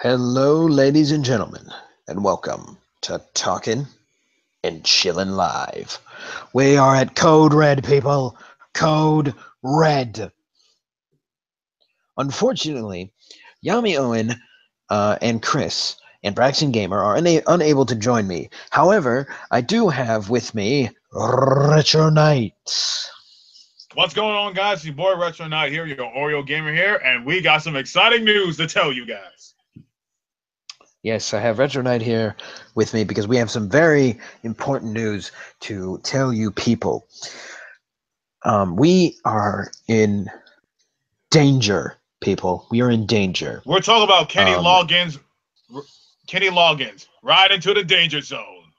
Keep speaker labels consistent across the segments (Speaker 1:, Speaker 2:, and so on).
Speaker 1: Hello, ladies and gentlemen, and welcome to Talkin' and Chillin' Live. We are at Code Red, people. Code Red. Unfortunately, Yami Owen and Chris and Braxton Gamer are unable to join me. However, I do have with me Retro Knight.
Speaker 2: What's going on, guys? It's your boy Retro Knight here, your Oreo Gamer here, and we got some exciting news to tell you guys.
Speaker 1: Yes, I have Retro Knight here with me because we have some very important news to tell you people. We are in danger, people. We are in danger.
Speaker 2: We're talking about Kenny Loggins. Kenny Loggins, right into the danger zone.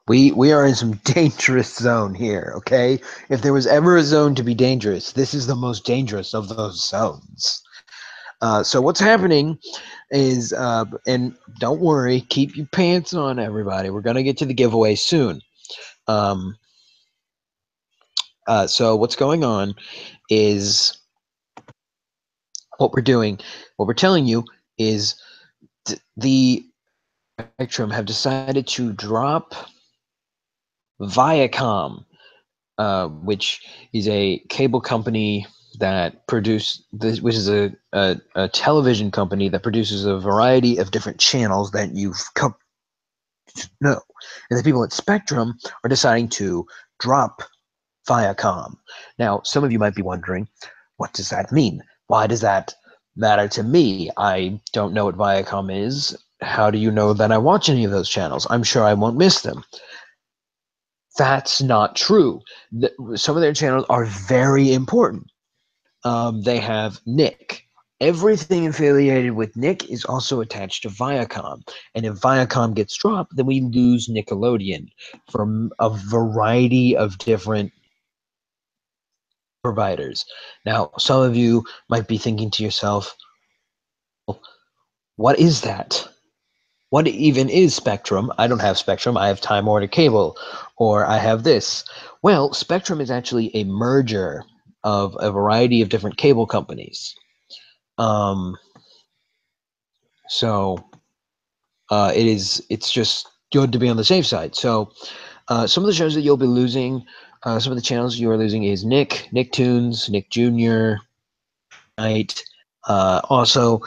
Speaker 1: We are in some dangerous zone here, okay? If there was ever a zone to be dangerous, this is the most dangerous of those zones. So what's happening is, and don't worry, keep your pants on, everybody. We're going to get to the giveaway soon. So what's going on is what we're doing, what we're telling you is the Spectrum have decided to drop Viacom, which is a cable company that which is a television company that produces a variety of different channels that you've come to know. And the people at Spectrum are deciding to drop Viacom. Now, some of you might be wondering, what does that mean? Why does that matter to me? I don't know what Viacom is. How do you know that I watch any of those channels? I'm sure I won't miss them. That's not true. Some of their channels are very important. They have Nick. Everything affiliated with Nick is also attached to Viacom. And if Viacom gets dropped, then we lose Nickelodeon from a variety of different providers. Now, some of you might be thinking to yourself, what is that? What even is Spectrum? I don't have Spectrum. I have Time Warner Cable, or I have this. Well, Spectrum is actually a merger of a variety of different cable companies. It's just good to be on the safe side. So some of the shows that you'll be losing, some of the channels you are losing is Nicktoons, Nick Jr., Night. Also,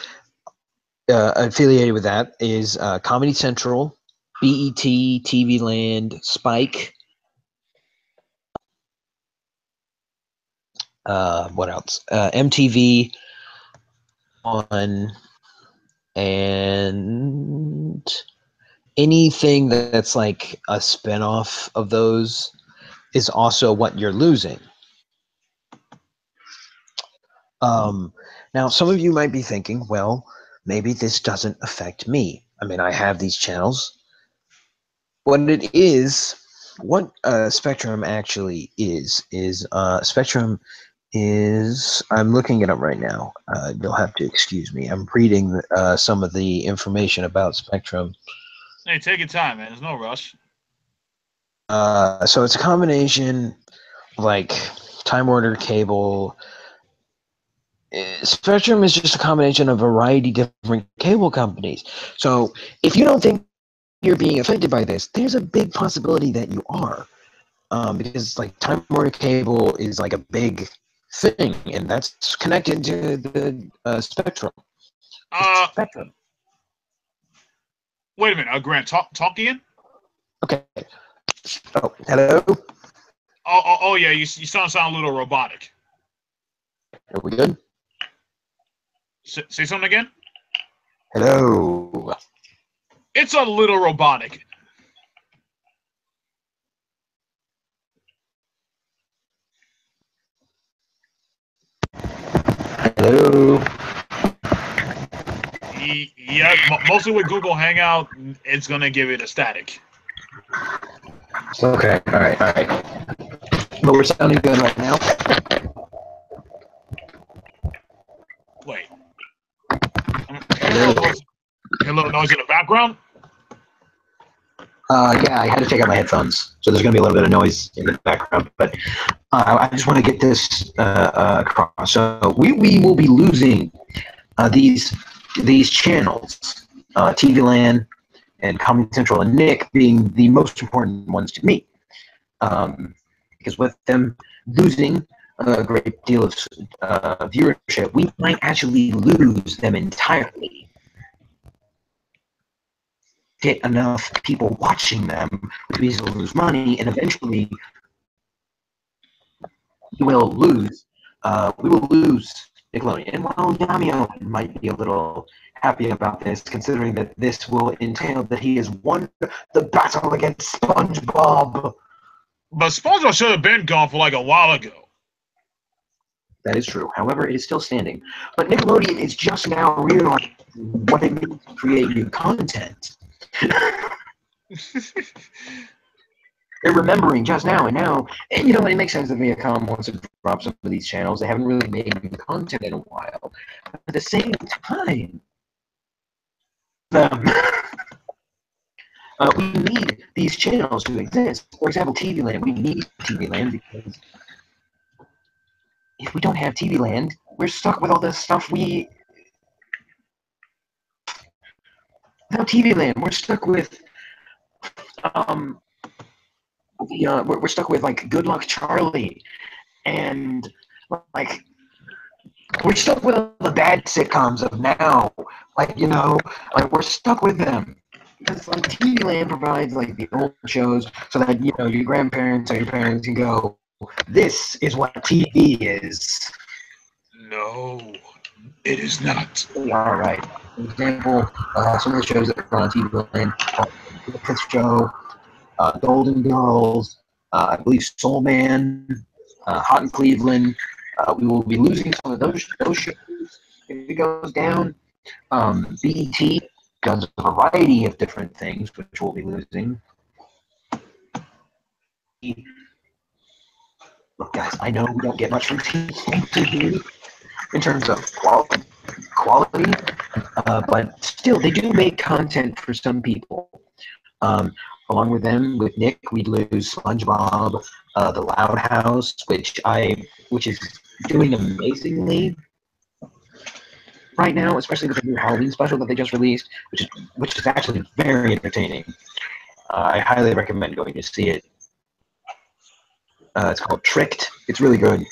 Speaker 1: affiliated with that is Comedy Central, BET, TV Land, Spike. What else? MTV on, and anything that's like a spinoff of those is also what you're losing. Now, some of you might be thinking, well, maybe this doesn't affect me. I mean, I have these channels. What Spectrum actually is Spectrum is, I'm looking it up right now. You'll have to excuse me. I'm reading some of the information about Spectrum.
Speaker 2: Hey, take your time, man. There's no rush.
Speaker 1: So it's a combination like Time Warner Cable. Spectrum is just a combination of a variety of different cable companies. So if you don't think you're being affected by this, there's a big possibility that you are. Because like Time Warner Cable is like a big thing, and that's connected to the Spectrum.
Speaker 2: Spectrum. Wait a minute, Grant, talk again?
Speaker 1: Okay. Oh, hello?
Speaker 2: Oh yeah, you sound a little robotic.
Speaker 1: Are we good?
Speaker 2: Say something again?
Speaker 1: Hello.
Speaker 2: It's a little robotic.
Speaker 1: Hello.
Speaker 2: Yeah, mostly with Google Hangout, it's gonna give it a static.
Speaker 1: Okay, all right. But we're sounding good right now.
Speaker 2: Wait. Hello, noise in the background?
Speaker 1: Yeah, I had to take out my headphones, so there's going to be a little bit of noise in the background. But I just want to get this across. So we will be losing these channels. TV Land, and Comedy Central, and Nick being the most important ones to me. Because with them losing a great deal of viewership, we might actually lose them entirely. Get enough people watching them, which means we'll lose money, and eventually we will lose Nickelodeon. And while Yamio might be a little happy about this, considering that this will entail that he has won the battle against SpongeBob.
Speaker 2: But SpongeBob should have been gone for like a while ago.
Speaker 1: That is true. However, it is still standing. But Nickelodeon is just now realizing what it means to create new content. They're remembering just now, and you know, it makes sense that Viacom wants to drop some of these channels. They haven't really made new content in a while. But at the same time, we need these channels to exist. For example, TV Land. We need TV Land because if we don't have TV Land, we're stuck with all this stuff without TV Land, we're stuck with we're stuck with like Good Luck Charlie, and like we're stuck with the bad sitcoms of now. Like, you know, like we're stuck with them. Because like TV Land provides like the old shows so that, you know, your grandparents or your parents can go, this is what TV is.
Speaker 2: No, it is not.
Speaker 1: All right. For example, some of the shows that are on TV Land are The Chris Show, Golden Girls, I believe Soul Man, Hot in Cleveland. We will be losing some of those shows if it goes down. BET does a variety of different things, which we'll be losing. Look, guys, I know we don't get much from TV in terms of quality, but still, they do make content for some people. Along with them, with Nick, we'd lose SpongeBob, The Loud House, which is doing amazingly right now, especially with the new Halloween special that they just released, which is actually very entertaining. I highly recommend going to see it. It's called Tricked. It's really good.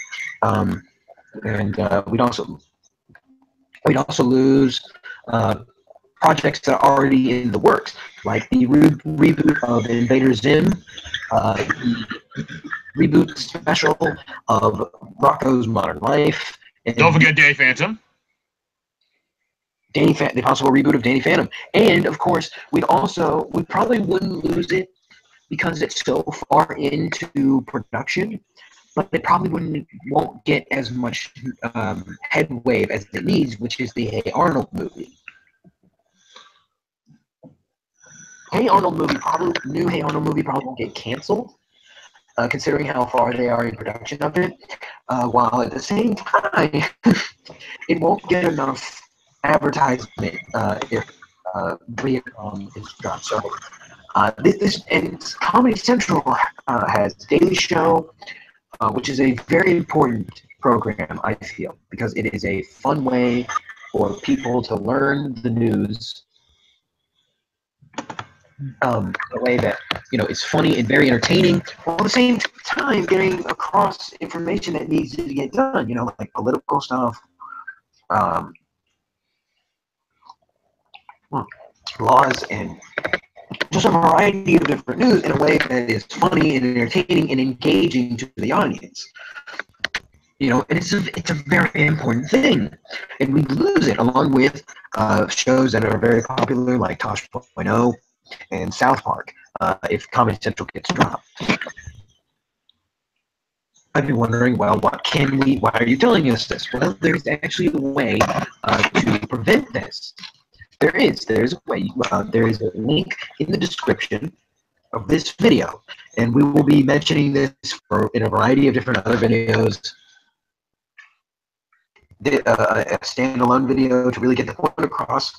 Speaker 1: And we'd also lose projects that are already in the works, like the reboot of Invader Zim, the reboot special of Rocko's Modern Life. And
Speaker 2: don't forget Danny Phantom.
Speaker 1: The possible reboot of Danny Phantom. And, of course, we probably wouldn't lose it because it's so far into production, but it probably won't get as much headway as it needs, which is the Hey Arnold movie. New Hey Arnold movie probably won't get canceled, considering how far they are in production of it, while at the same time, it won't get enough advertisement if Viacom is dropped. So and Comedy Central has Daily Show, which is a very important program, I feel, because it is a fun way for people to learn the news. A way that, you know, is funny and very entertaining, while at the same time getting across information that needs to get done, you know, like political stuff, laws, and just a variety of different news in a way that is funny and entertaining and engaging to the audience. You know, and it's a very important thing, and we lose it along with shows that are very popular like Tosh 2.0 and South Park, if Comedy Central gets dropped. I'd be wondering, well, why are you telling us this? Well, there's actually a way to prevent this. There's a way. There is a link in the description of this video, and we will be mentioning this in a variety of different other videos. A standalone video to really get the point across.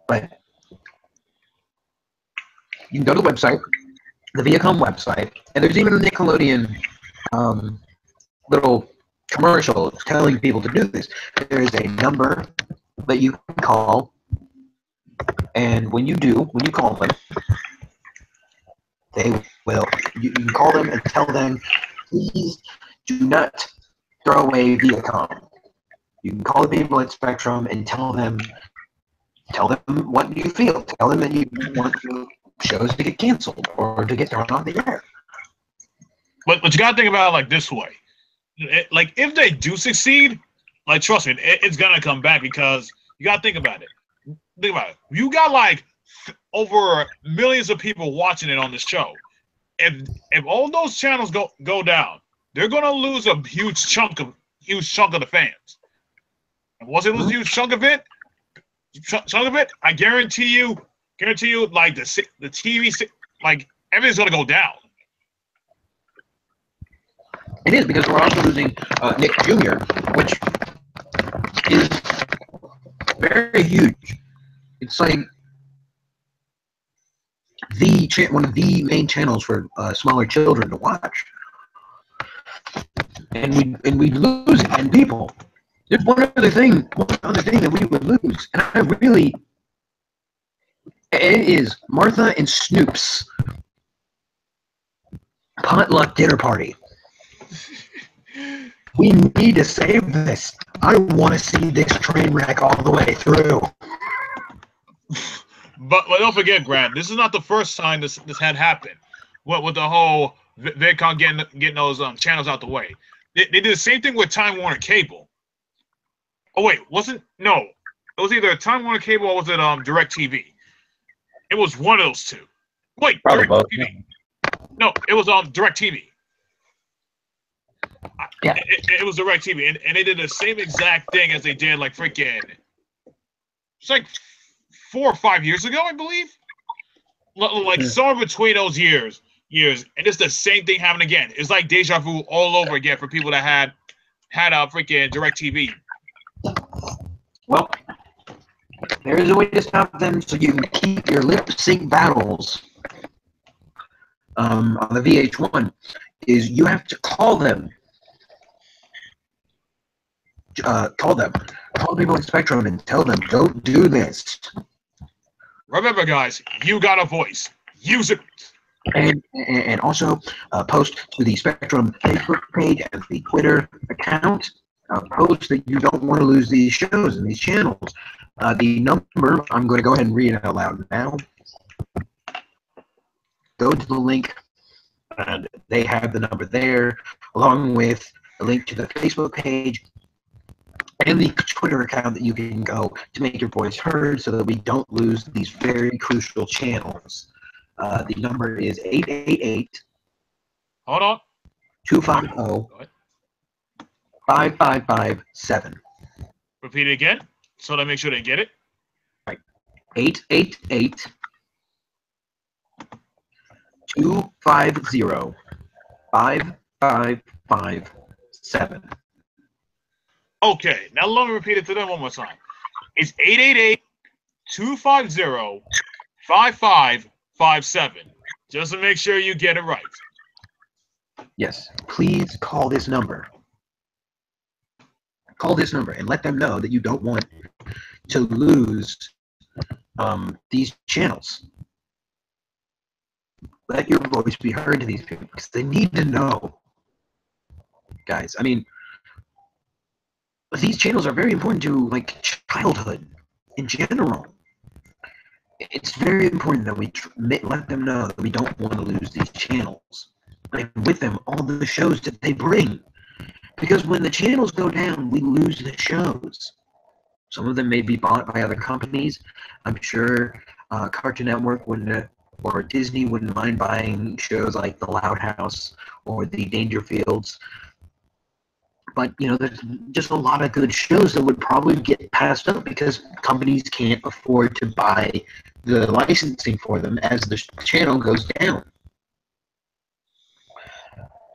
Speaker 1: But you can go to the website, the Viacom website, and there's even a Nickelodeon little commercial telling people to do this. There is a number that you can call, and when you call them, they will. You can call them and tell them, please do not throw away Viacom. You can call the people at Spectrum and tell them what you feel. Tell them that you want shows to get canceled or to get thrown off the air.
Speaker 2: But you gotta think about it like this way. Like if they do succeed, like trust me, it's gonna come back because you gotta think about it. Think about it. You got like over millions of people watching it on the show. If all those channels go down, they're gonna lose a huge chunk of the fans. And once they lose a huge chunk of it, I guarantee you, like the TV, like everything's gonna go down.
Speaker 1: It is, because we're also losing Nick Jr., which is very huge. It's like one of the main channels for smaller children to watch, and we lose it. And people, there's one other thing that we would lose, and it is Martha and Snoop's potluck dinner party. We need to save this. I want to see this train wreck all the way through.
Speaker 2: But don't forget, Grant, this is not the first time this had happened. With the whole Viacom getting those channels out the way. They did the same thing with Time Warner Cable. Oh wait, it was either Time Warner Cable or was it DirecTV? It was one of those two. Wait, DirecTV. No, it was DirecTV.
Speaker 1: Yeah.
Speaker 2: It was DirecTV, and they did the same exact thing as they did like freaking. It's like 4 or 5 years ago, I believe. Like somewhere between those years, and it's the same thing happening again. It's like deja vu all over again for people that had freaking DirecTV.
Speaker 1: Well, there is a way to stop them so you can keep your lip sync battles on the VH1. Is you have to call them. Call people in Spectrum and tell them, don't do this.
Speaker 2: Remember, guys, you got a voice. Use it.
Speaker 1: And also post to the Spectrum Facebook page and the Twitter account. Post that you don't want to lose these shows and these channels. The number, I'm going to go ahead and read it out loud now. Go to the link, and they have the number there, along with a link to the Facebook page and the Twitter account that you can go to make your voice heard so that we don't lose these very crucial channels. The number is 888.
Speaker 2: Hold on.
Speaker 1: 250 5557.
Speaker 2: Repeat it again so that I make sure they get it.
Speaker 1: Right. 888 250 5557.
Speaker 2: Okay, now let me repeat it to them one more time. It's 888-250-5557. Just to make sure you get it right.
Speaker 1: Yes, please call this number. Call this number and let them know that you don't want to lose these channels. Let your voice be heard to these people because they need to know. Guys, I mean, these channels are very important to like childhood in general. It's very important that we let them know that we don't want to lose these channels. And with them, all the shows that they bring. Because when the channels go down, we lose the shows. Some of them may be bought by other companies. I'm sure Cartoon Network wouldn't, or Disney wouldn't mind buying shows like The Loud House or The Dangerfields. But, you know, there's just a lot of good shows that would probably get passed up because companies can't afford to buy the licensing for them as the channel goes down.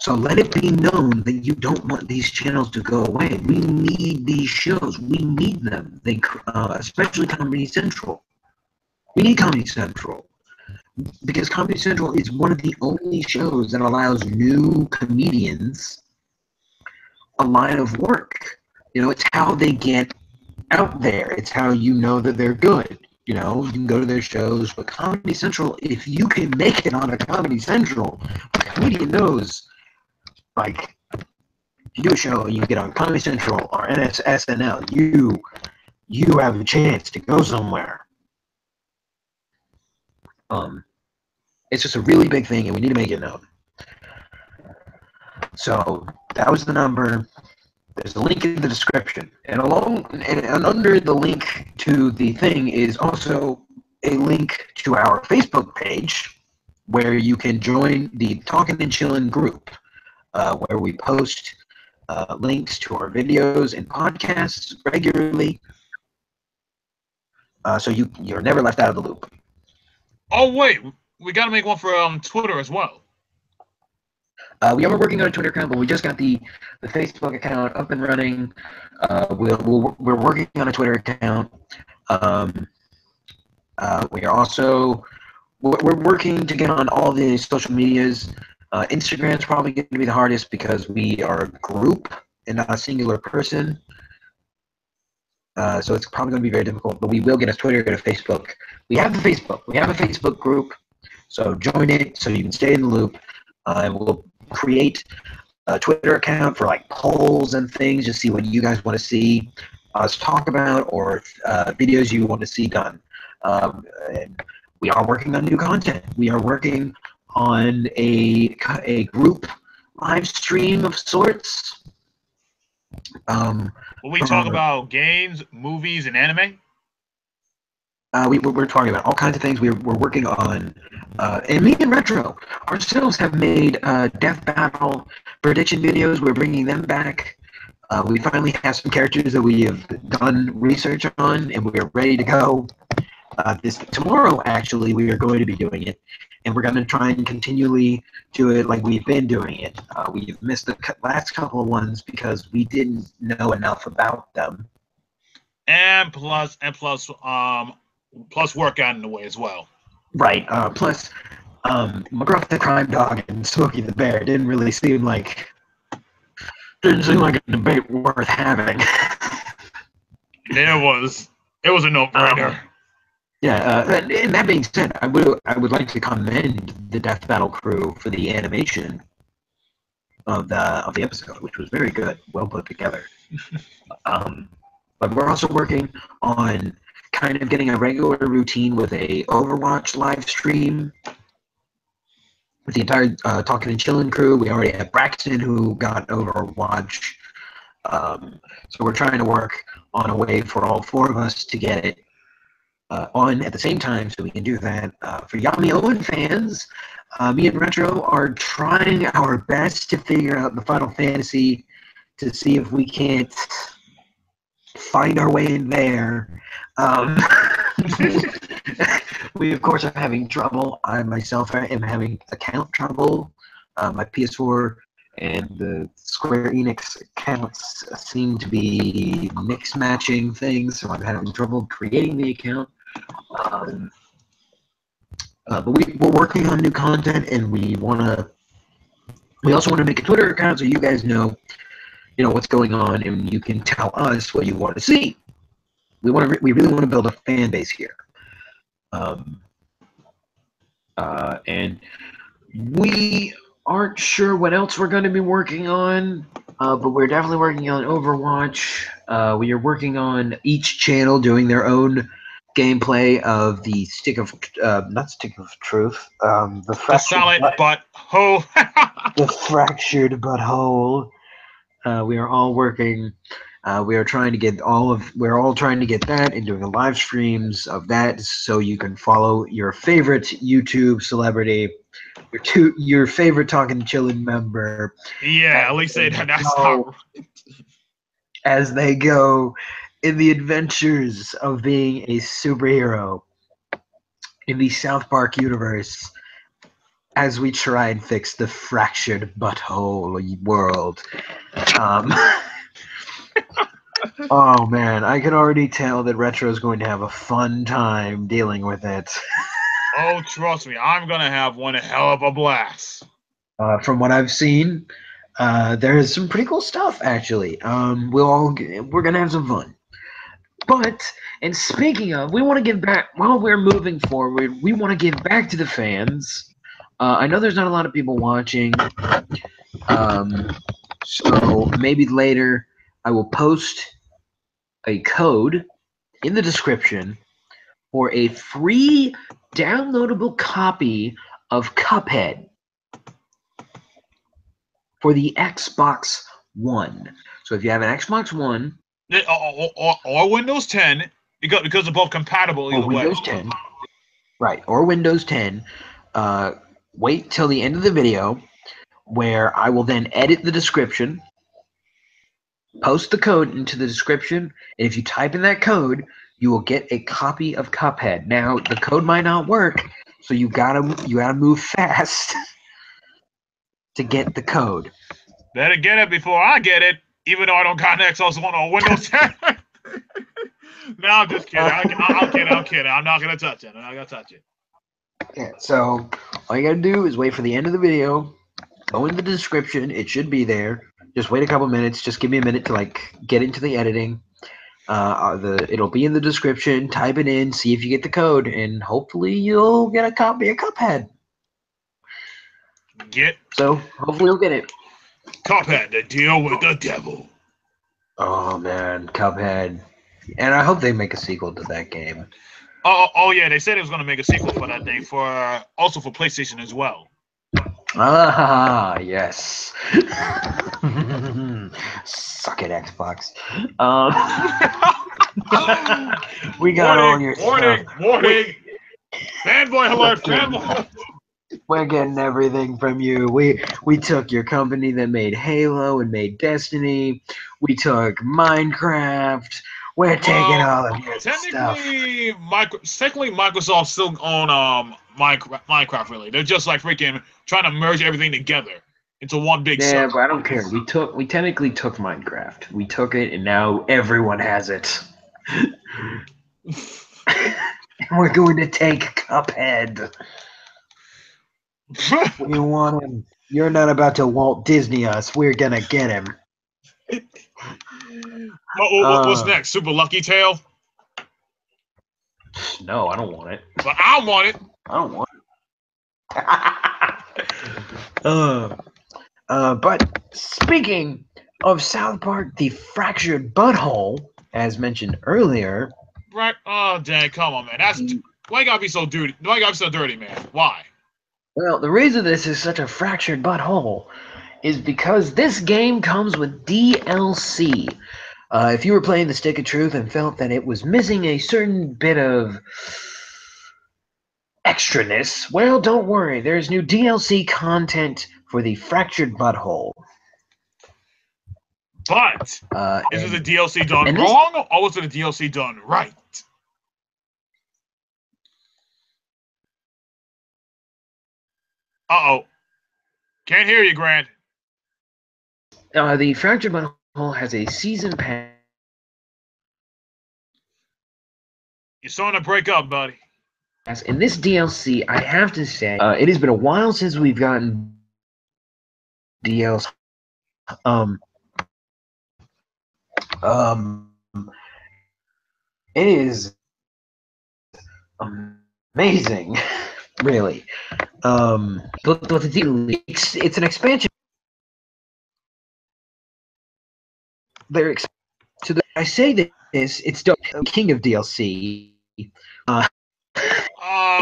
Speaker 1: So let it be known that you don't want these channels to go away. We need these shows. We need them. They, especially Comedy Central. We need Comedy Central. Because Comedy Central is one of the only shows that allows new comedians a line of work. You know, it's how they get out there. It's how you know that they're good. You know, you can go to their shows, but Comedy Central, if you can make it on a Comedy Central, a comedian knows, like, if you do a show and you get on Comedy Central or SNL, you have a chance to go somewhere. It's just a really big thing, and we need to make it known. So that was the number. There's a link in the description, and under the link to the thing is also a link to our Facebook page, where you can join the Talkin' and Chillin' group, where we post links to our videos and podcasts regularly. So you're never left out of the loop.
Speaker 2: Oh wait, we got to make one for Twitter as well.
Speaker 1: We are working on a Twitter account, but we just got the Facebook account up and running. We're working on a Twitter account. We are also we're working to get on all the social medias. Instagram's probably going to be the hardest because we are a group and not a singular person. So it's probably going to be very difficult, but we will get a Twitter and a Facebook. We have the Facebook. We have a Facebook group, so join it so you can stay in the loop. And we'll create a Twitter account for like polls and things, just see what you guys want to see us talk about or videos you want to see done. And we are working on new content. We are working on a group live stream of sorts.
Speaker 2: Will we talk about games, movies, and anime?
Speaker 1: We're talking about all kinds of things. We're working on, and me and Retro ourselves have made Death Battle prediction videos. We're bringing them back. We finally have some characters that we have done research on, and we're ready to go. Tomorrow, actually, we are going to be doing it, and we're going to try and continually do it like we've been doing it. We've missed the last couple of ones because we didn't know enough about them.
Speaker 2: And plus, work out in the way as well.
Speaker 1: Right. Plus, McGruff the Crime Dog and Smokey the Bear didn't seem like a debate worth having.
Speaker 2: It was a no-brainer.
Speaker 1: And that being said, I would like to commend the Death Battle crew for the animation of the episode, which was very good, well put together. But we're also working on kind of getting a regular routine with a Overwatch live stream with the entire Talkin' and Chillin' crew. We already have Braxton who got Overwatch. So we're trying to work on a way for all four of us to get it on at the same time so we can do that. For Yami Owen fans, me and Retro are trying our best to figure out the Final Fantasy to see if we can't find our way in there. We, of course, are having trouble. I myself am having account trouble. My PS4 and the Square Enix accounts seem to be mix-matching things, so I'm having trouble creating the account. But we're working on new content, and we also want to make a Twitter account so you guys know what's going on, and you can tell us what you want to see. We really want to build a fan base here, and we aren't sure what else we're going to be working on, but we're definitely working on Overwatch. We are working on each channel doing their own gameplay of the not Stick of Truth, the
Speaker 2: Solid Butthole.
Speaker 1: the Fractured Butthole. We are all working. We're all trying to get that and doing live streams of that, so you can follow your favorite YouTube celebrity, your favorite Talkin' Chillin' member.
Speaker 2: Yeah, at least that's not
Speaker 1: as they go in the adventures of being a superhero in the South Park universe, as we try and fix the fractured butthole world. Oh man, I can already tell that Retro is going to have a fun time dealing with it.
Speaker 2: Oh, trust me, I'm gonna have one hell of a blast.
Speaker 1: From what I've seen, There's some pretty cool stuff actually. We're gonna have some fun. But and speaking of, we want to give back while we're moving forward. We want to give back to the fans. I know there's not a lot of people watching, so maybe later I will post a code in the description for a free downloadable copy of Cuphead for the Xbox One. So if you have an Xbox One
Speaker 2: or Windows 10, because they're both compatible either
Speaker 1: or Windows
Speaker 2: way.
Speaker 1: 10, right, or Windows 10, wait till the end of the video where I will then edit the description, post the code into the description, and if you type in that code, you will get a copy of Cuphead. Now, the code might not work, so you gotta move fast to get the code.
Speaker 2: Better get it before I get it, even though I don't got an Xbox One or Windows 10. No, I'm just kidding. I'm kidding. I'm not gonna touch it. I'm not gonna touch it.
Speaker 1: Yeah, so all you gotta do is wait for the end of the video, go in the description, it should be there. Just wait a couple minutes, just give me a minute to like get into the editing. It'll be in the description, type it in, see if you get the code, and hopefully you'll get a copy of Cuphead. So hopefully you'll get it.
Speaker 2: Cuphead, the deal with the devil.
Speaker 1: Oh man, Cuphead. And I hope they make a sequel to that game.
Speaker 2: Oh yeah, they said it was gonna make a sequel for that thing also for PlayStation as well.
Speaker 1: Ah yes. Suck it, Xbox. We got all your
Speaker 2: warning,
Speaker 1: stuff.
Speaker 2: Warning! Fanboy alert! Fanboy!
Speaker 1: We're getting everything from you. We took your company that made Halo and made Destiny. We took Minecraft. We're taking all of your stuff.
Speaker 2: Technically, Microsoft still own Minecraft. Really, they're just like freaking trying to merge everything together into one big.
Speaker 1: Yeah, but I don't care. We technically took Minecraft. We took it, and now everyone has it. We're going to take Cuphead. We want him. You're not about to Walt Disney us. We're gonna get him.
Speaker 2: What's next? Super Lucky Tail?
Speaker 1: No, I don't want it.
Speaker 2: But I want it.
Speaker 1: I don't want it. But speaking of South Park, the Fractured Butthole, as mentioned earlier.
Speaker 2: Right? Oh, dang! Come on, man. Why you gotta be so dirty? Why you gotta be so dirty, man? Why?
Speaker 1: Well, the reason this is such a fractured butthole is because this game comes with DLC. If you were playing the Stick of Truth and felt that it was missing a certain bit of extraness, well, don't worry. There's new DLC content for the Fractured Butthole.
Speaker 2: But is the DLC done wrong, or was the DLC done right? Uh-oh. Can't hear you, Grant.
Speaker 1: The Fractured Butthole has a season pass.
Speaker 2: You're starting to break up, buddy.
Speaker 1: In this DLC, I have to say, it has been a while since we've gotten DLC. It is amazing, really. But it's an expansion. I say this, it's the king of DLC.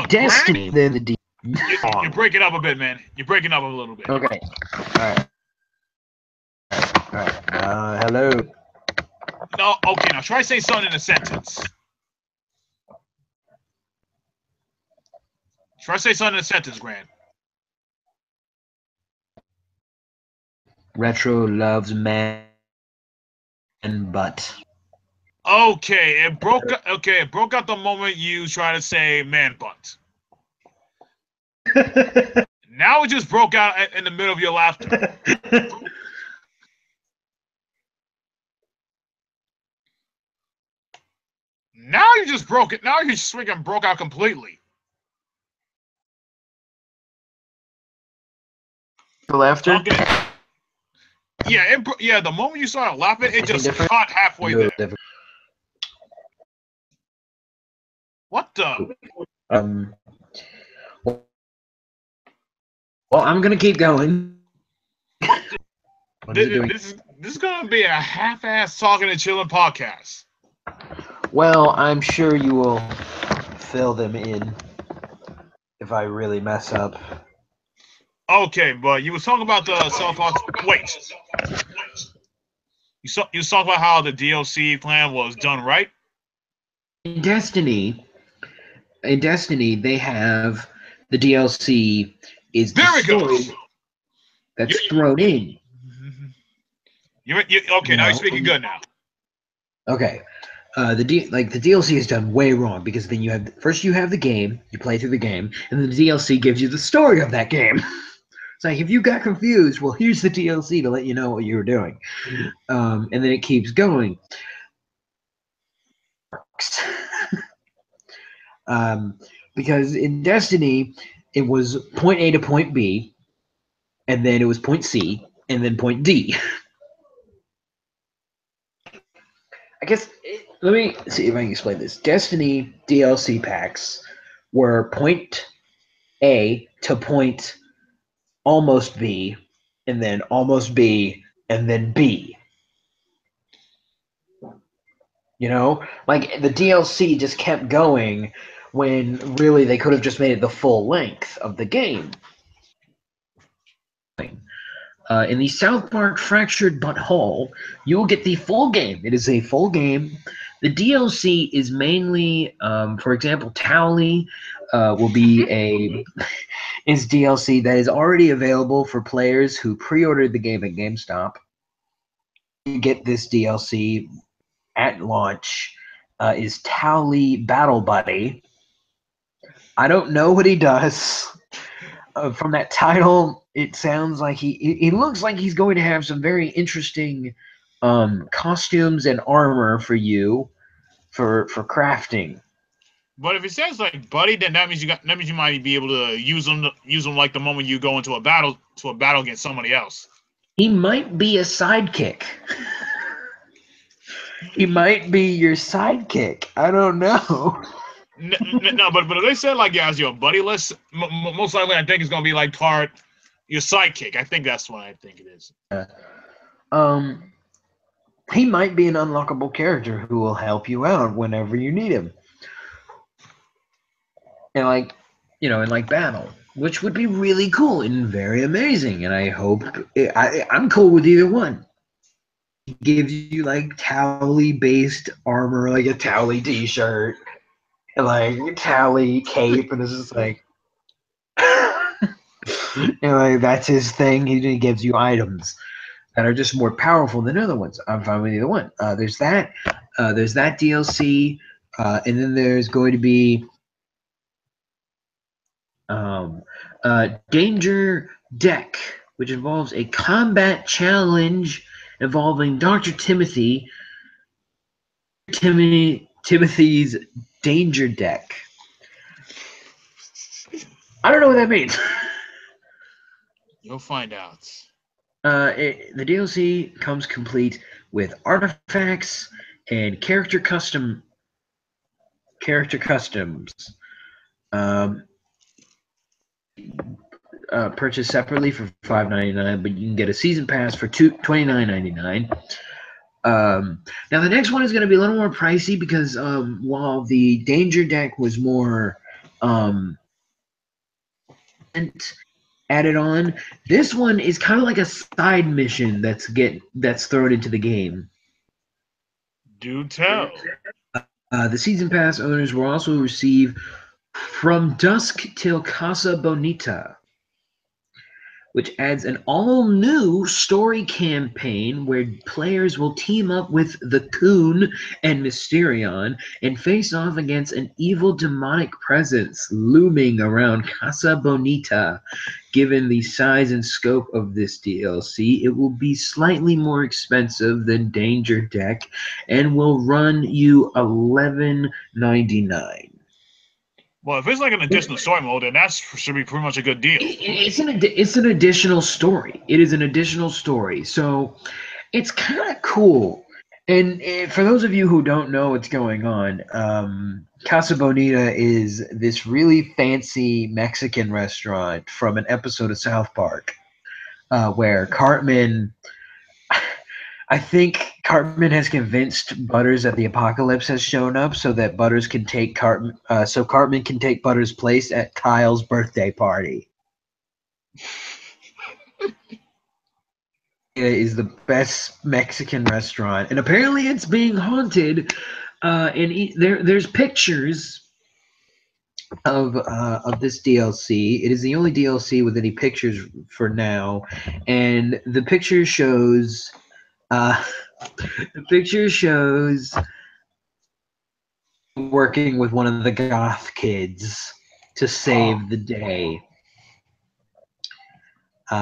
Speaker 1: Destiny, then the D.
Speaker 2: You're breaking up a bit, man. You're breaking up a little bit.
Speaker 1: Okay. All right. Hello.
Speaker 2: No. Okay. Now try saying something in a sentence. Try say something in a sentence, Grant.
Speaker 1: Retro loves man butt.
Speaker 2: Okay, it broke. Okay, it broke out the moment you try to say man butt. Now it just broke out in the middle of your laughter. Now you just broke it. Now you just freaking broke out completely.
Speaker 1: The laughter.
Speaker 2: Okay. Yeah. The moment you started laughing, it just cut halfway there. What the?
Speaker 1: Well, I'm gonna keep going.
Speaker 2: This is gonna be a half-ass talking and chilling podcast.
Speaker 1: Well, I'm sure you will fill them in if I really mess up.
Speaker 2: Okay, but you was talking about the self-talk. Wait, you was talking about how the DLC plan was done right.
Speaker 1: In Destiny, they have the DLC is the
Speaker 2: There we go.
Speaker 1: story that's thrown in.
Speaker 2: You okay? Now you're speaking good now.
Speaker 1: Okay. The DLC is done way wrong because then you have the game, you play through the game, and then the DLC gives you the story of that game. It's like if you got confused, well, here's the DLC to let you know what you were doing, and then it keeps going. Because in Destiny, it was point A to point B, and then it was point C, and then point D. I guess let me see if I can explain this. Destiny DLC packs were point A to point almost B, and then almost B, and then B. You know, like the DLC just kept going when really they could have just made it the full length of the game. In the South Park Fractured But Whole, you will get the full game. It is a full game. The DLC is mainly, for example, Towley will be is DLC that is already available for players who pre-ordered the game at GameStop. You get this DLC at launch. Is Towley Battle Buddy. I don't know what he does. From that title, it sounds like he looks like he's going to have some very interesting costumes and armor for you for crafting.
Speaker 2: But if it says like buddy, then that means you might be able to use them like the moment you go into a battle against somebody else.
Speaker 1: He might be a sidekick. He might be your sidekick. I don't know.
Speaker 2: No, but if they said like as your buddy list, most likely I think it's gonna be like part your sidekick. I think that's what I think it is.
Speaker 1: He might be an unlockable character who will help you out whenever you need him. And like battle, which would be really cool and very amazing. And I hope I'm cool with either one. It gives you like Towley based armor, like a Towley t-shirt, and like a Towley cape, and it's just like, and like that's his thing. He gives you items that are just more powerful than other ones. I'm fine with either one. There's that DLC, and then there's going to be Danger Deck, which involves a combat challenge involving Dr. Timothy's Danger Deck. I don't know what that means.
Speaker 2: You'll find out.
Speaker 1: The DLC comes complete with artifacts and character customs. Purchased separately for $5.99, but you can get a season pass for $29.99. Now the next one is going to be a little more pricey because while the Danger Deck was more added on, this one is kind of like a side mission that's thrown into the game.
Speaker 2: Do tell.
Speaker 1: The season pass owners will also receive From Dusk Till Casa Bonita, which adds an all-new story campaign where players will team up with the Coon and Mysterion and face off against an evil demonic presence looming around Casa Bonita. Given the size and scope of this DLC, it will be slightly more expensive than Danger Deck and will run you $11.99.
Speaker 2: Well, if it's like an additional story mode, then that should be pretty much a good deal.
Speaker 1: It's an additional story. It is an additional story. So it's kind of cool. And for those of you who don't know what's going on, Casa Bonita is this really fancy Mexican restaurant from an episode of South Park, where Cartman, I think Cartman has convinced Butters that the apocalypse has shown up, so that Butters can take Cartman, so Cartman can take Butters' place at Kyle's birthday party. It is the best Mexican restaurant, and apparently it's being haunted. And there's pictures of this DLC. It is the only DLC with any pictures for now, and the picture shows working with one of the goth kids to save the day.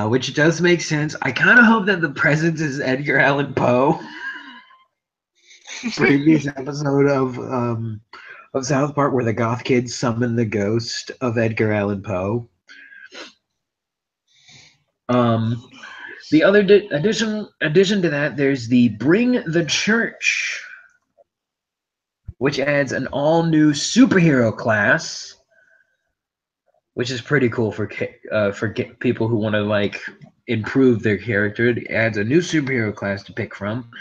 Speaker 1: Which does make sense. I kind of hope that the presence is Edgar Allan Poe. Previous episode of South Park where the goth kids summon the ghost of Edgar Allan Poe. The other addition to that, there's the Bring the Church, which adds an all-new superhero class, which is pretty cool for people who want to like improve their character. It adds a new superhero class to pick from,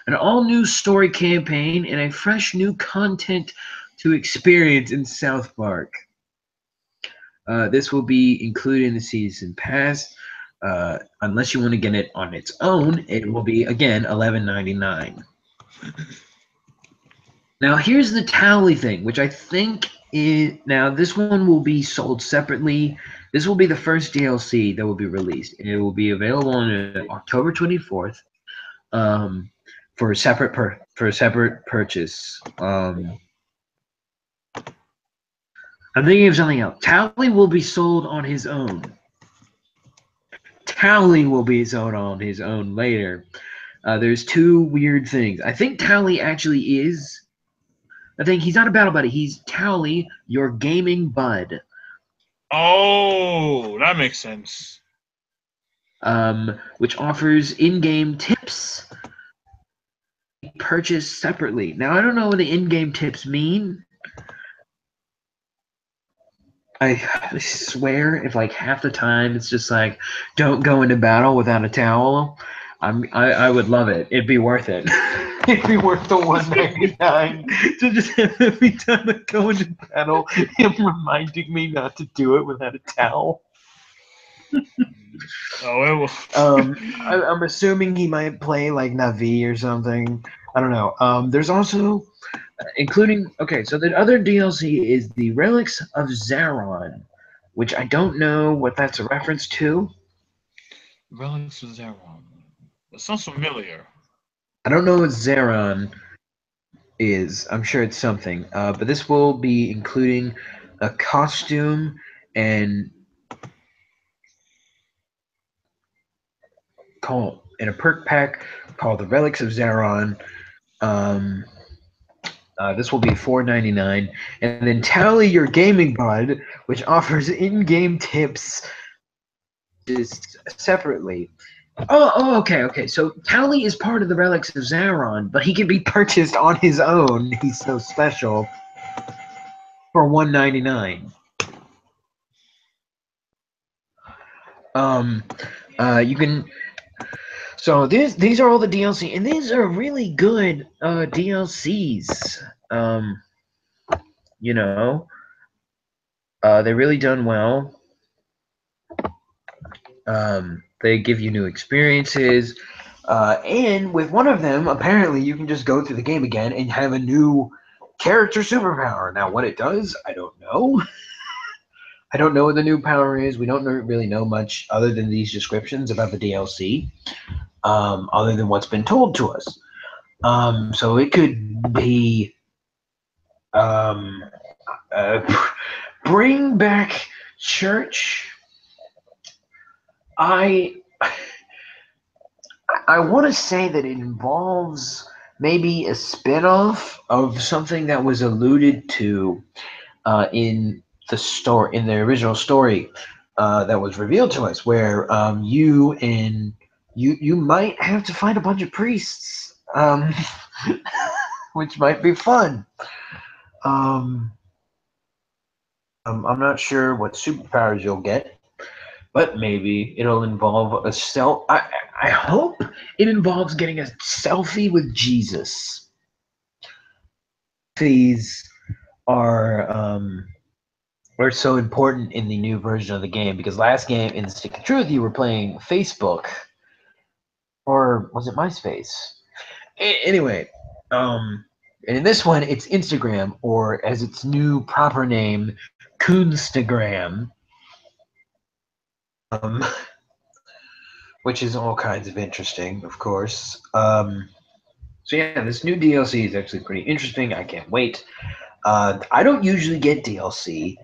Speaker 1: an all-new story campaign, and a fresh new content to experience in South Park. This will be included in the season pass. Unless you want to get it on its own, it will be again $11.99. Now here's the Tally thing, which I think now this one will be sold separately. This will be the first DLC that will be released, and it will be available on October 24th for a separate purchase. I'm thinking of something else. Tally will be sold on his own. Tally will be sold on his own later. There's two weird things. I think Tally actually is. I think he's not a battle buddy. He's Tally, your gaming bud.
Speaker 2: Oh, that makes sense.
Speaker 1: Which offers in-game tips purchased separately. Now, I don't know what the in-game tips mean. I swear if like half the time it's just like, don't go into battle without a towel, I would love it. It'd be worth it. It'd be worth the $1.99 to just have every time I go into battle him reminding me not to do it without a towel. I'm assuming he might play like Na'vi or something. I don't know. There's also including so the other DLC is the Relics of Zaron, which I don't know what that's a reference to.
Speaker 2: Relics of Zaron. It sounds familiar.
Speaker 1: I don't know what Zaron is. I'm sure it's something. But this will be including a costume and in a perk pack called the Relics of Zaron. This will be $4.99, and then Tally Your Gaming Bud, which offers in-game tips just separately. Okay. So Tally is part of the Relics of Zaron, but he can be purchased on his own. He's so special for $1.99. You can. So these are all the DLC, and these are really good DLCs. They're really done well. They give you new experiences, and with one of them, apparently you can just go through the game again and have a new character superpower. Now, what it does, I don't know. I don't know what the new power is. We don't really know much other than these descriptions about the DLC. Other than what's been told to us. So it could be bring back church. I want to say that it involves maybe a spin-off of something that was alluded to in the story in the original story that was revealed to us, where you might have to fight a bunch of priests, which might be fun. I'm not sure what superpowers you'll get, but maybe it'll involve a I hope it involves getting a selfie with Jesus. These are so important in the new version of the game, because last game in the Stick of Truth you were playing Facebook, or was it MySpace? Anyway, and in this one it's Instagram, or as its new proper name, Coonstagram. Which is all kinds of interesting, of course. So yeah, this new DLC is actually pretty interesting. I can't wait. I don't usually get DLC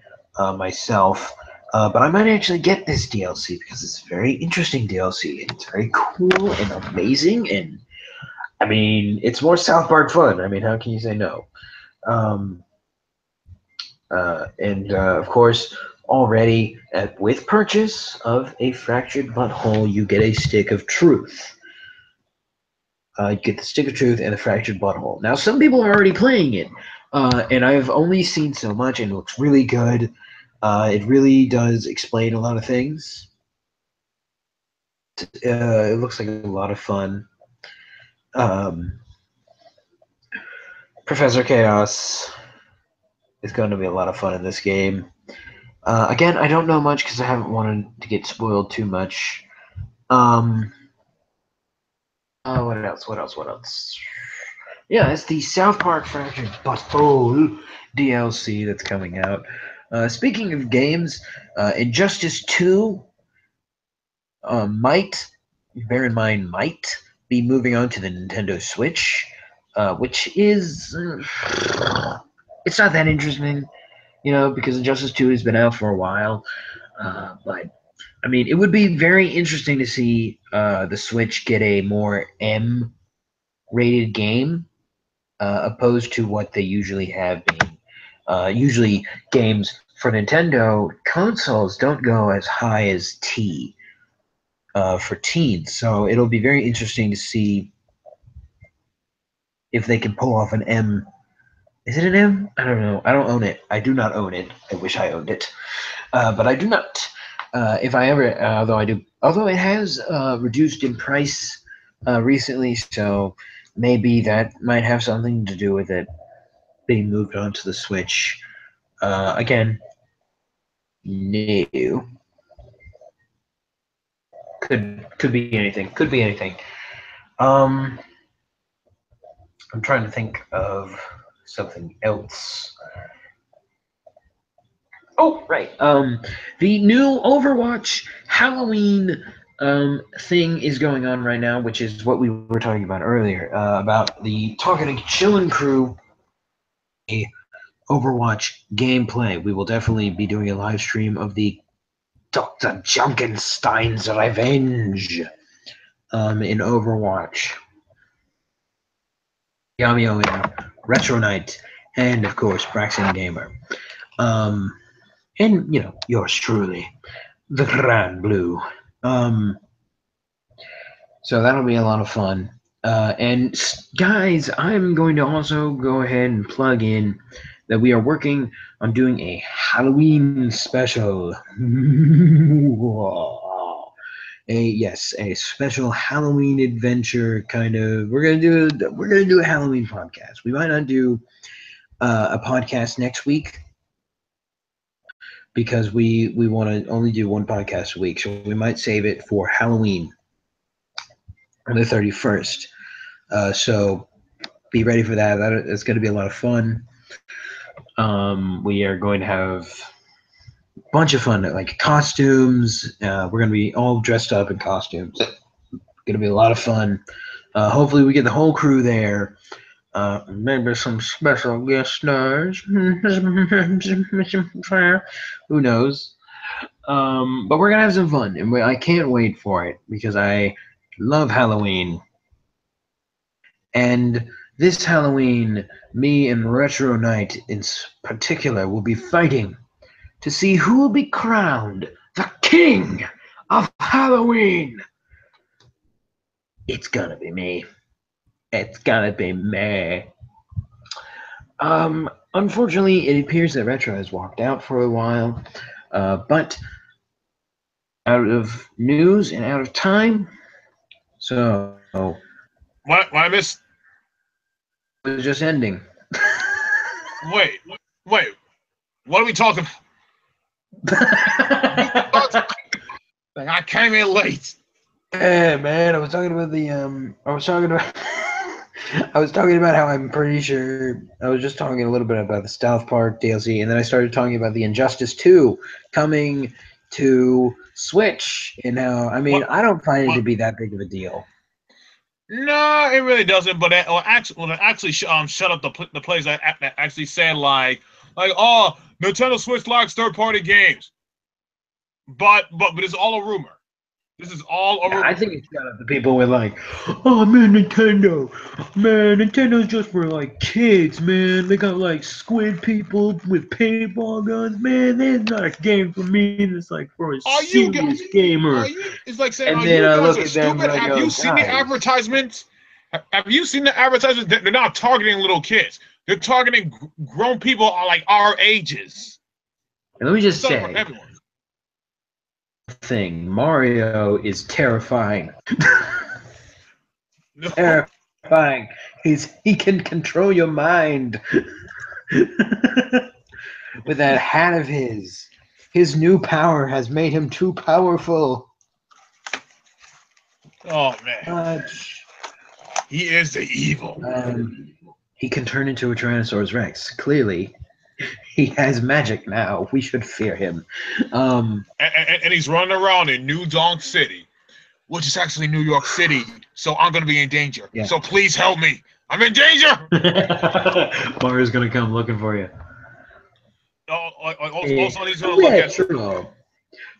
Speaker 1: myself, but I might actually get this DLC because it's a very interesting DLC. It's very cool and amazing, and I mean, it's more South Park fun. I mean, how can you say no? And of course, already with purchase of a Fractured Butthole, you get a Stick of Truth. You get the Stick of Truth and the Fractured Butthole. Now, some people are already playing it, and I've only seen so much, and it looks really good. It really does explain a lot of things. It looks like a lot of fun. Professor Chaos is going to be a lot of fun in this game. Again, I don't know much because I haven't wanted to get spoiled too much. What else? Yeah, it's the South Park Fractured Butthole DLC that's coming out. Speaking of games, Injustice 2 might be moving on to the Nintendo Switch, which is it's not that interesting, because Injustice 2 has been out for a while. But I mean, it would be very interesting to see the Switch get a more M-rated game, opposed to what they usually have been. Usually, games for Nintendo consoles don't go as high as T for teens. So it'll be very interesting to see if they can pull off an M. Is it an M? I don't know. I don't own it. I do not own it. I wish I owned it, but I do not. If I ever, although I do, although it has reduced in price recently, so maybe that might have something to do with it being moved onto the Switch. Again, no. Could be anything. Could be anything. I'm trying to think of something else. Oh, right. The new Overwatch Halloween thing is going on right now, which is what we were talking about earlier, about the Talking and Chillin' crew, a Overwatch gameplay. We will definitely be doing a live stream of the Dr. Junkenstein's Revenge in Overwatch. Yamio and Retro Knight, and of course Braxton Gamer. And yours truly, the Grand Blue. So that'll be a lot of fun. And guys, I'm going to also go ahead and plug in that we are working on doing a Halloween special. A special Halloween adventure kind of. We're gonna do a Halloween podcast. We might not do a podcast next week because we want to only do one podcast a week, so we might save it for Halloween on the 31st. So be ready for that. It's going to be a lot of fun. We are going to have a bunch of fun, like costumes. We're going to be all dressed up in costumes. It's going to be a lot of fun. Hopefully we get the whole crew there. Maybe some special guest stars. Who knows? But we're gonna have some fun, and I can't wait for it because I love Halloween. And this Halloween, me and Retro Knight in particular will be fighting to see who will be crowned the king of Halloween. It's gonna be me. It's gonna be me. Unfortunately, it appears that Retro has walked out for a while, but out of news and out of time, so
Speaker 2: What I missed?
Speaker 1: it was just ending.
Speaker 2: Wait. What are we talking about? Like, I came in late.
Speaker 1: Yeah, man, I was talking about I was talking about how I'm pretty sure I was just talking a little bit about the South Park DLC, and then I started talking about the Injustice 2 coming to Switch, and how I don't find it to be that big of a deal.
Speaker 2: No, it really doesn't. But it actually shut up the place that actually said like oh, Nintendo Switch likes third-party games, but it's all a rumor. This is all a rumor.
Speaker 1: I think it's shut up the people with like, oh man, Nintendo's just for like kids, man. They got like squid people with paintball guns, man. That's not a game for me. It's like for a serious gamer.
Speaker 2: It's like saying,
Speaker 1: and
Speaker 2: "Are
Speaker 1: then
Speaker 2: you
Speaker 1: I
Speaker 2: guys
Speaker 1: look
Speaker 2: are
Speaker 1: at them
Speaker 2: stupid?
Speaker 1: and I
Speaker 2: Have
Speaker 1: go,
Speaker 2: you seen the
Speaker 1: guys."
Speaker 2: advertisements? Have you seen the advertisements? They're not targeting little kids. They're targeting grown people like our ages.
Speaker 1: And let me just
Speaker 2: It's not for
Speaker 1: say,
Speaker 2: everyone.
Speaker 1: Mario is terrifying.
Speaker 2: No.
Speaker 1: Terrifying. He can control your mind with that hat of his. His new power has made him too powerful.
Speaker 2: Oh man, he is the evil.
Speaker 1: He can turn into a Tyrannosaurus Rex. Clearly, he has magic now. We should fear him.
Speaker 2: And he's running around in New Donk City, which is actually New York City. So I'm going to be in danger. Yeah. So please help me. I'm in danger.
Speaker 1: Mario's going to come looking for you.
Speaker 2: Also, he's going to look
Speaker 1: at...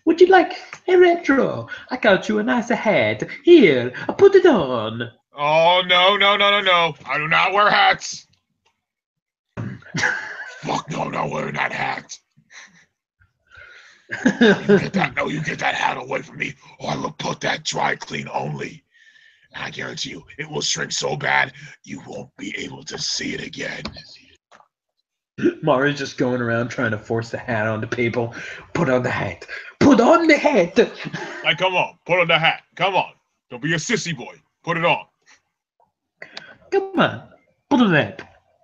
Speaker 1: Would you like a Retro? I got you a nice hat. Here, I put it on.
Speaker 2: Oh, no. I do not wear hats. Fuck no, I'm not wearing that hat. You get that hat away from me, or I will put that dry clean only. And I guarantee you, it will shrink so bad, you won't be able to see it again.
Speaker 1: Mario's just going around trying to force the hat onto people. Put on the hat. Put on the hat.
Speaker 2: Like, come on, put on the hat. Come on. Don't be a sissy boy. Put it on.
Speaker 1: Come on. Put on the hat.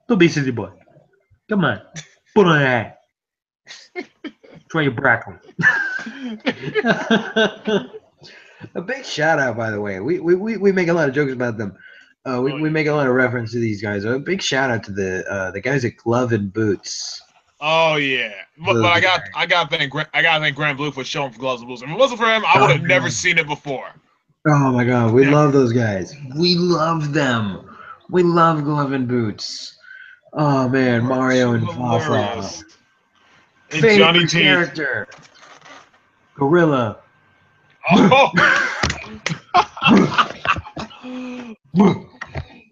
Speaker 1: Don't be a sissy boy. Come on. Put on the hat. Try your broccoli. A big shout out, by the way. We make a lot of jokes about them. We make a lot of reference to these guys. A big shout out to the guys at Glove and Boots.
Speaker 2: Oh yeah, but I got to thank Grand Blue for showing Gloves and Boots. If it wasn't for him, I would have never seen it before.
Speaker 1: Oh my god, we love those guys. We love them. We love Glove and Boots. Oh man, Mario and Fafa.
Speaker 2: And Johnny T.
Speaker 1: character. Gorilla.
Speaker 2: Oh.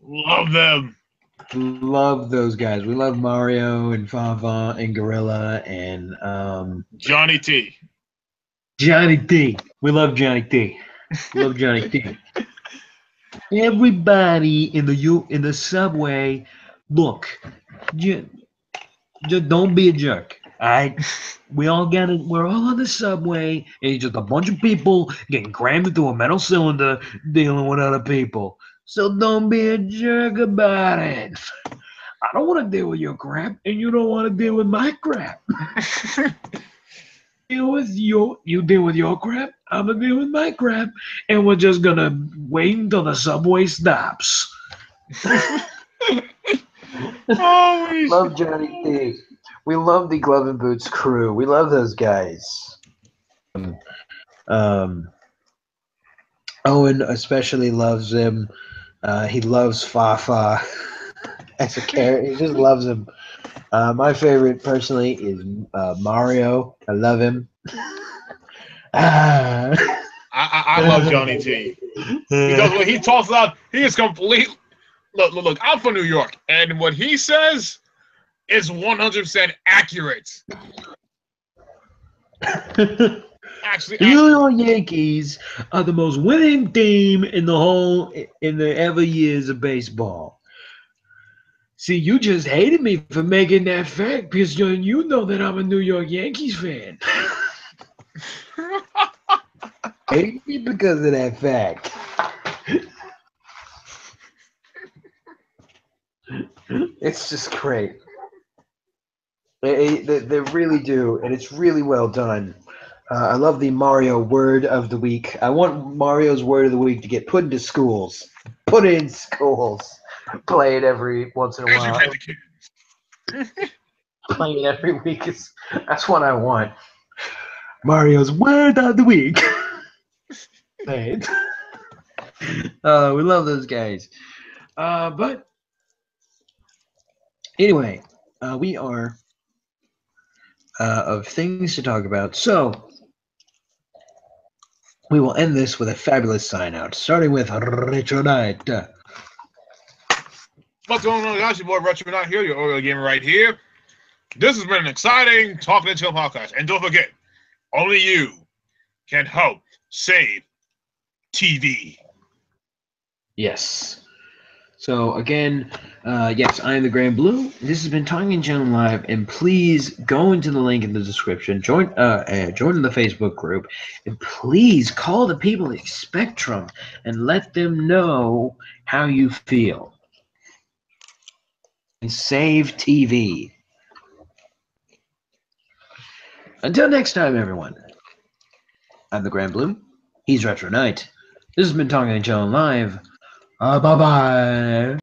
Speaker 2: Love them.
Speaker 1: Love those guys. We love Mario and Fafa and Gorilla and
Speaker 2: Johnny T.
Speaker 1: Johnny T. We love Johnny T. Love Johnny T. Everybody in the subway, look, just don't be a jerk. All right, we're all on the subway, and it's just a bunch of people getting crammed into a metal cylinder, dealing with other people. So don't be a jerk about it. I don't want to deal with your crap, and you don't want to deal with my crap. You deal with your crap, I'm gonna deal with my crap, and we're just gonna wait until the subway stops. Love Johnny T. We love the Glove and Boots crew. We love those guys. Owen especially loves him. He loves Fafa as a character. He just loves him. My favorite, personally, is Mario. I love him.
Speaker 2: I love Johnny T. Because when he talks out, he is complete. Look, I'm from New York, and what he says is 100% accurate. Actually,
Speaker 1: The New York Yankees are the most winning team in the ever years of baseball. See, you just hated me for making that fact because you know that I'm a New York Yankees fan. Hate me because of that fact. It's just great. They really do, and it's really well done. I love the Mario word of the week. I want Mario's word of the week to get put into schools. Put in schools. Play it every once in a while.
Speaker 2: educate the kids.
Speaker 1: Play it every week. That's what I want. Mario's word of the week. Right. We love those guys. But anyway, we are of things to talk about. So we will end this with a fabulous sign out, starting with Retro Night.
Speaker 2: What's going on, guys? Your boy Retro Not here, your Oreo Gamer right here. This has been an exciting Talking and Chill podcast. And don't forget, only you can help save TV.
Speaker 1: Yes. So again, yes, I am the Grand Blue. This has been Talking and Chilling Live, and please go into the link in the description, join the Facebook group, and please call the people at Spectrum and let them know how you feel. And save TV. Until next time, everyone. I'm the Grand Blue. He's Retro Knight. This has been Talking and Chilling Live. Bye-bye.